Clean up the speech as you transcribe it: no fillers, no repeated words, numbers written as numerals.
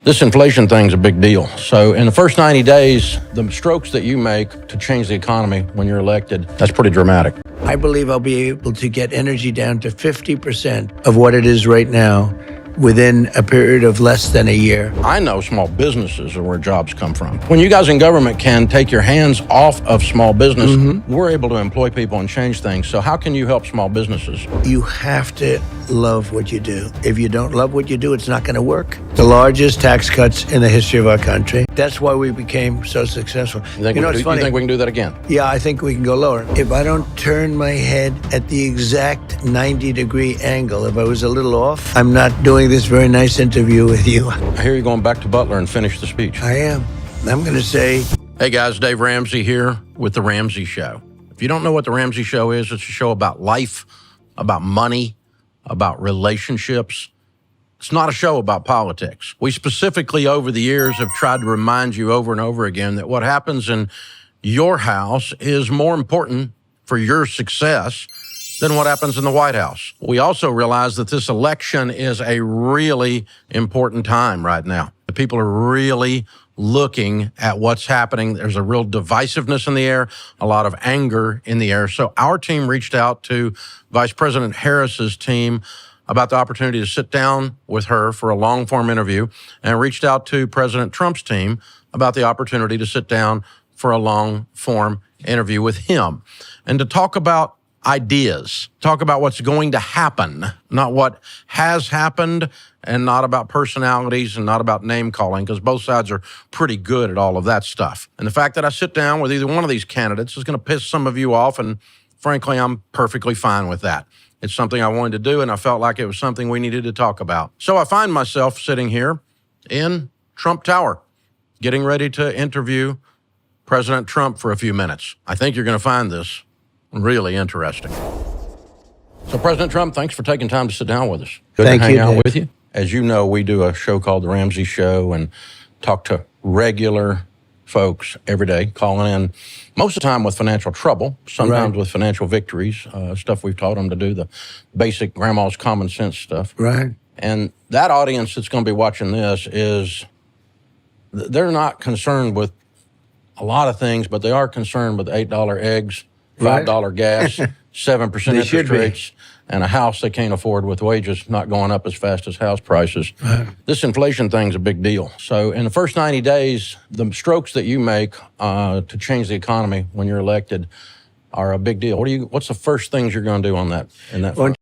This inflation thing's a big deal. So in the first 90 days, the strokes that you make to change the economy when you're elected, that's pretty dramatic. I believe I'll be able to get energy down to 50% of what it is right now within a period of less than a year. I know small businesses are where jobs come from. When you guys in government can take your hands off of small business, we're able to employ people and change things. So how can you help small businesses? You have to love what you do. If you don't love what you do, it's not going to work. The largest tax cuts in the history of our country. That's why we became so successful. You think we can do that again? Yeah, I think we can go lower. If I don't turn my head at the exact 90-degree angle, if I was a little off, I'm not doing this very nice interview with you. I hear you're going back to Butler and finish the speech. I am. I'm going to say... Hey guys, Dave Ramsey here with The Ramsey Show. If you don't know what The Ramsey Show is, it's a show about life, about money, about relationships. It's not a show about politics. We specifically, over the years, have tried to remind you over and over again that what happens in your house is more important for your success than what happens in the White House. We also realize that this election is a really important time right now. The people are really looking at what's happening. There's a real divisiveness in the air, a lot of anger in the air. So our team reached out to Vice President Harris's team about the opportunity to sit down with her for a long-form interview, and reached out to President Trump's team about the opportunity to sit down for a long-form interview with him and to talk about ideas, talk about what's going to happen, not what has happened, and not about personalities and not about name calling, because both sides are pretty good at all of that stuff. And the fact that I sit down with either one of these candidates is going to piss some of you off, and frankly, I'm perfectly fine with that. It's something I wanted to do, and I felt like it was something we needed to talk about. So I find myself sitting here in Trump Tower, getting ready to interview President Trump for a few minutes. I think you're going to find this really interesting. So President Trump, thanks for taking time to sit down with us. Good to hang out with you. As you know, we do a show called The Ramsey Show and talk to regular folks every day, calling in most of the time with financial trouble, sometimes with financial victories, stuff we've taught them to do, the basic grandma's common sense stuff. Right. And that audience that's going to be watching this they're not concerned with a lot of things, but they are concerned with $8 eggs, $5 gas, 7% interest rates, and a house they can't afford with wages not going up as fast as house prices. This inflation thing's a big deal. So in the first 90 days, the strokes that you make to change the economy when you're elected are a big deal. What's the first things you're going to do on that? In that front?